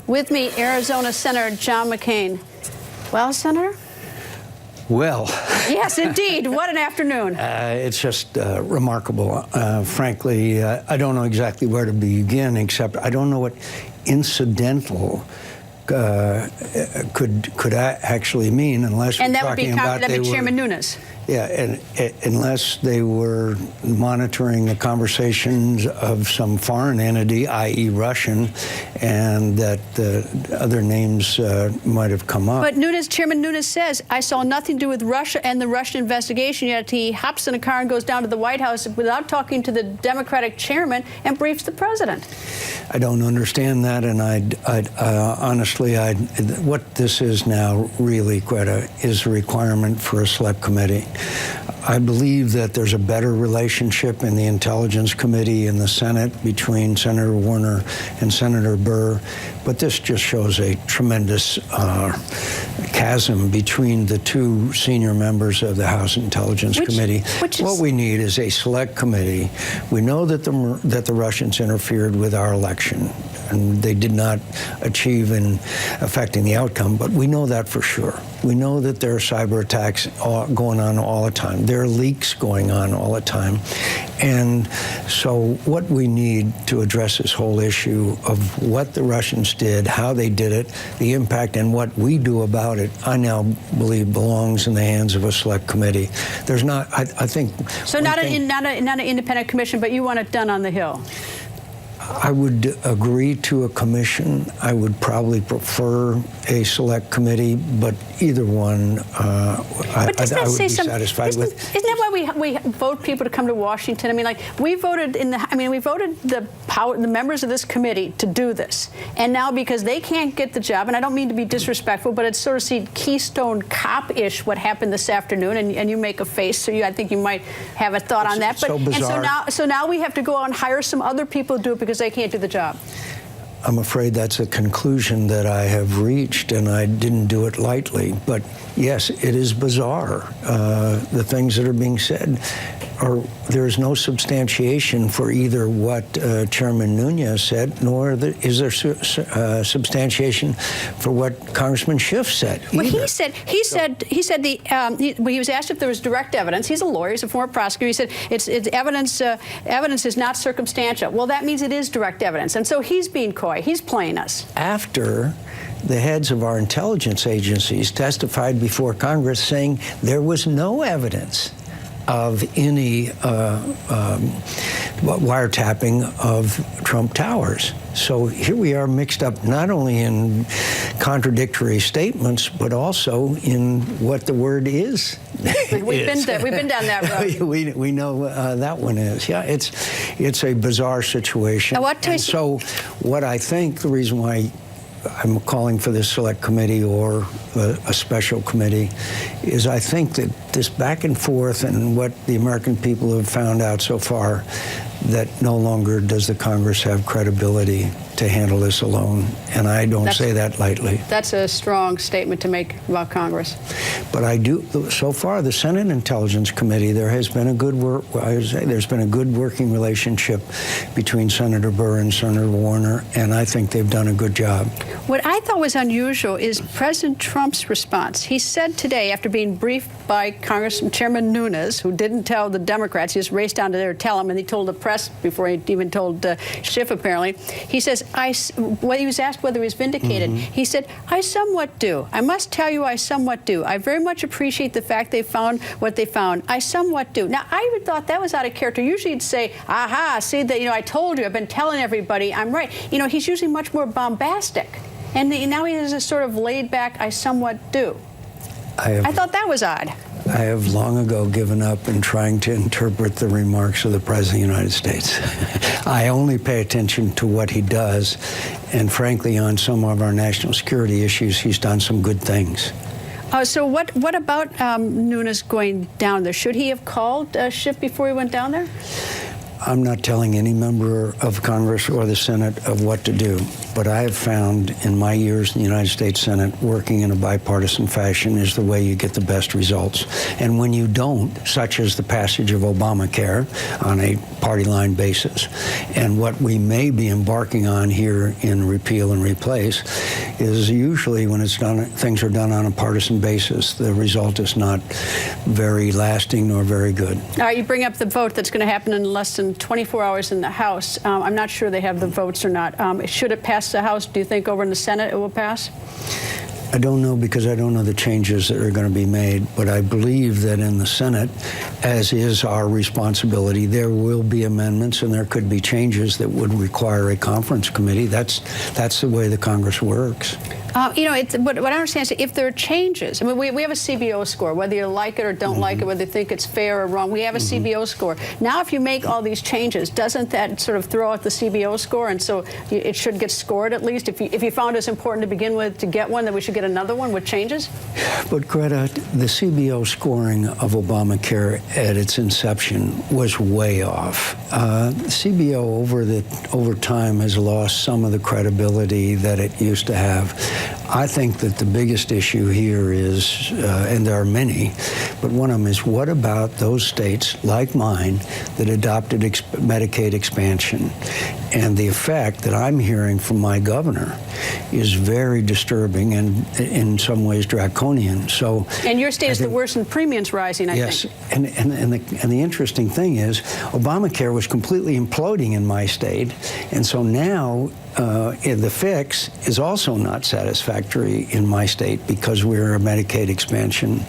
With me, Arizona Senator John McCAIN. Well, Senator? Well. Yes, indeed. What an afternoon. It's just remarkable. Frankly, I don't know exactly where to begin, except I don't know what incidental could actually mean, unless we're talking about that would be Chairman Nunes. Yeah, and unless they were monitoring the conversations of some foreign entity, i.e. Russian, and that other names might have come up. But Chairman Nunes says, I saw nothing to do with Russia and the Russian investigation, yet he hops in a car and goes down to the White House without talking to the Democratic chairman and briefs the president. I don't understand that, and honestly, what this is now really, GRETA, is a requirement for a select committee. I believe that there's a better relationship in the Intelligence Committee in the Senate between Senator Warner and Senator Burr, but this just shows a tremendous chasm between the two senior members of the House Intelligence Committee. What we need is a select committee. We know that the Russians interfered with our election, and they did not achieve in affecting the outcome, but we know that for sure. We know that there are cyber attacks going on all the time. There are leaks going on all the time. And so what we need to address this whole issue of what the Russians did, how they did it, the impact, and what we do about it, I now believe belongs in the hands of a select committee. There's not, I think... So not an independent commission, but you want it done on the Hill? I would agree to a commission. I would probably prefer a select committee, but either one I would be satisfied with. Isn't that why we vote people to come to Washington? I mean, like, we voted the members of this committee to do this, and now because they can't get the job, and I don't mean to be disrespectful, but it sort of seemed Keystone Cop-ish what happened this afternoon, and you make a face, so I think you might have a thought on that. But so bizarre. And so now we have to go out and hire some other people to do it because they can't do the job. I'm afraid that's a conclusion that I have reached, and I didn't do it lightly. But yes, it is bizarre, the things that are being said. There's no substantiation for either what Chairman Nunes said, nor is there substantiation for what Congressman Schiff said. Well, he was asked if there was direct evidence. He's a lawyer. He's a former prosecutor. He said it's evidence. Evidence is not circumstantial. Well, that means it is direct evidence, and so he's being coy. He's playing us. After the heads of our intelligence agencies testified before Congress saying there was no evidence of any wiretapping of Trump Towers. So here we are mixed up not only in contradictory statements, but also in what the word is. We've been down that road. we know that one is. Yeah, it's a bizarre situation. So what I think the reason why I'm calling for this select committee or a special committee is I think that this back and forth and what the American people have found out so far, that no longer does the Congress have credibility to handle this alone. And I don't say that lightly. That's a strong statement to make about Congress. But I do, so far, the Senate Intelligence Committee, there has been a good there's been a good working relationship between Senator Burr and Senator Warner, and I think they've done a good job. What I thought was unusual is President Trump's response. He said today, after being briefed by Chairman Nunes, who didn't tell the Democrats, he just raced down to there to tell them, and he told the press before he even told Schiff, apparently. He says, when he was asked whether he was vindicated, he said, I somewhat do. I must tell you, I somewhat do. I very much appreciate the fact they found what they found. I somewhat do. Now, I would thought that was out of character. Usually you'd say, aha, see, that, I told you, I've been telling everybody I'm right. He's usually much more bombastic. And now he has a sort of laid-back, I somewhat do. I thought that was odd. I have long ago given up in trying to interpret the remarks of the President of the United States. I only pay attention to what he does, and frankly, on some of our national security issues, he's done some good things. So what about Nunes going down there? Should he have called Schiff before he went down there? I'm not telling any member of Congress or the Senate of what to do, but I have found in my years in the United States Senate, working in a bipartisan fashion is the way you get the best results. And when you don't, such as the passage of Obamacare on a party line basis, and what we may be embarking on here in repeal and replace, is usually when it's done, things are done on a partisan basis, the result is not very lasting nor very good. All right, you bring up the vote that's going to happen in less than 24 hours in the House. I'm not sure they have the votes or not. Should it pass the House, do you think over in the Senate it will pass? I don't know, because I don't know the changes that are going to be made, but I believe that in the Senate, as is our responsibility, there will be amendments and there could be changes that would require a conference committee. That's the way the Congress works. You know, what I understand is if there are changes, I mean, we have a CBO score, whether you like it or don't like it, whether you think it's fair or wrong, we have a CBO score. Now, if you make all these changes, doesn't that sort of throw out the CBO score? And so it should get scored at least? If you found it was important to begin with to get one, then we should get another one with changes? But Greta, the CBO scoring of Obamacare at its inception was way off. CBO over time has lost some of the credibility that it used to have. I think that the biggest issue here is, and there are many, but one of them is, what about those states like mine that adopted Medicaid expansion? And the effect that I'm hearing from my governor is very disturbing and in some ways draconian. So, and your state is the worst in premiums rising, I think. Yes, and the interesting thing is Obamacare was completely imploding in my state, and so now the fix is also not satisfactory in my state because we're a Medicaid expansion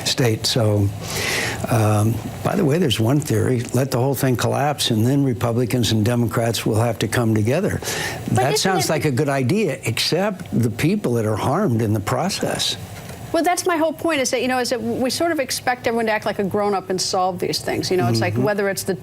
state. So, by the way, there's one theory: let the whole thing collapse, and then Republicans and Democrats will have to come together. That sounds like a good idea, except the people that are harmed in the process. Well, that's my whole point, is that, you know, is that we sort of expect everyone to act like a grown-up and solve these things. You know, it's like whether it's the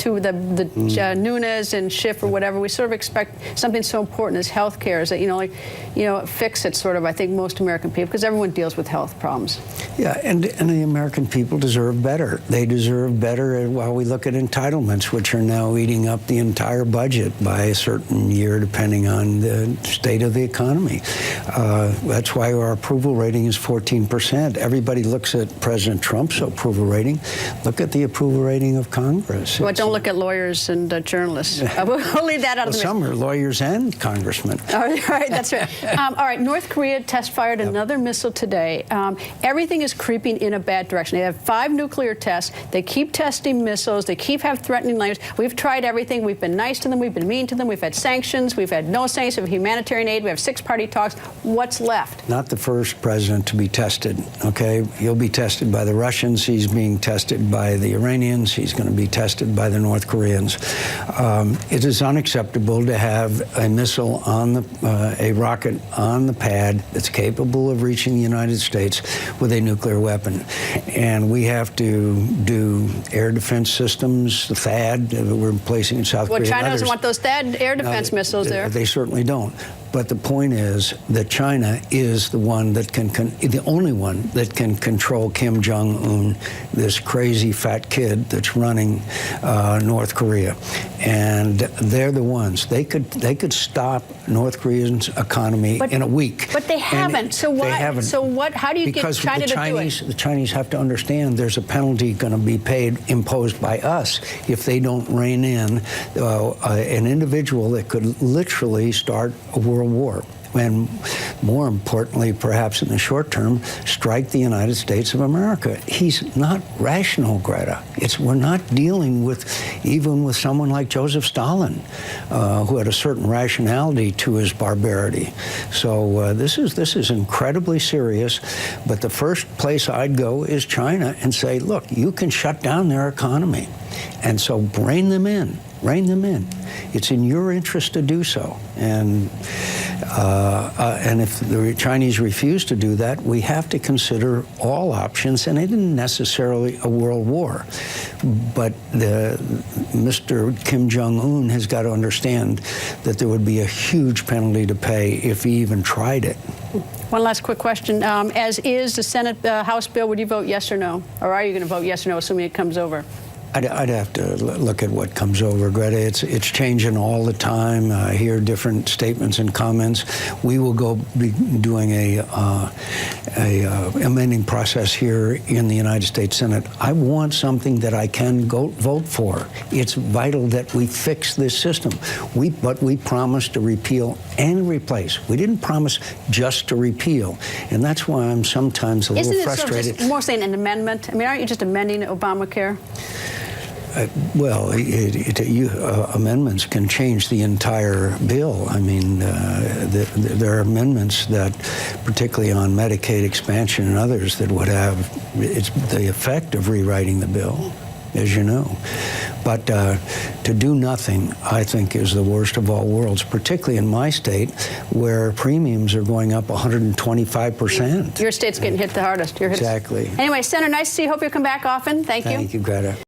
Nunes and Schiff or whatever, we sort of expect something so important as health care, is that, fix it, sort of, I think, most American people, because everyone deals with health problems. Yeah, and the American people deserve better. They deserve better while we look at entitlements, which are now eating up the entire budget by a certain year, depending on the state of the economy. That's why our approval rating is 14%. Everybody looks at President Trump's approval rating. Look at the approval rating of Congress. Well, don't look at lawyers and journalists. We'll leave that out of the mix. Some are lawyers and congressmen. All right, that's right. All right, North Korea test-fired another missile today. Everything is creeping in a bad direction. They have 5 nuclear tests. They keep testing missiles. They keep having threatening language. We've tried everything. We've been nice to them. We've been mean to them. We've had sanctions. We've had no sanctions. We have humanitarian aid. We have 6-party talks. What's left? Not the first president to be tested. Okay, he'll be tested by the Russians. He's being tested by the Iranians. He's going to be tested by the North Koreans. It is unacceptable to have a missile on a rocket on the pad that's capable of reaching the United States with a nuclear weapon. And we have to do air defense systems, the THAAD that we're placing in South Korea. Well, China doesn't want those THAAD air defense missiles there. They certainly don't. But the point is that China is the one that the only one that can control Kim Jong-un, this crazy fat kid that's running North Korea. And they're the ones. They could stop North Korea's economy in a week. But they haven't. So why? They haven't. So what? How do you get China to do it? The Chinese have to understand there's a penalty going to be imposed by us if they don't rein in an individual that could literally start a world war. And more importantly, perhaps in the short term, strike the United States of America. He's not rational, Greta. We're not dealing even with someone like Joseph Stalin, who had a certain rationality to his barbarity. So this is incredibly serious. But the first place I'd go is China and say, look, you can shut down their economy. And so rein them in. Rein them in. It's in your interest to do so. And if the Chinese refuse to do that, we have to consider all options, and it isn't necessarily a world war. But Mr. Kim Jong-un has got to understand that there would be a huge penalty to pay if he even tried it. One last quick question. As is the Senate House bill, would you vote yes or no? Or are you going to vote yes or no, assuming it comes over? I'd have to look at what comes over, Greta. It's changing all the time. I hear different statements and comments. We will be doing a amending process here in the United States Senate. I want something that I can vote for. It's vital that we fix this system. But we promised to repeal and replace. We didn't promise just to repeal, and that's why I'm sometimes a little frustrated. Isn't it just mostly an amendment? I mean, aren't you just amending Obamacare? Well, amendments can change the entire bill. I mean, there are amendments that, particularly on Medicaid expansion and others, that would have the effect of rewriting the bill, as you know. But to do nothing, I think, is the worst of all worlds, particularly in my state, where premiums are going up 125%. Your state's getting hit the hardest. You're hit. Exactly. Anyway, Senator, nice to see you. Hope you'll come back often. Thank you. Thank you, Greta.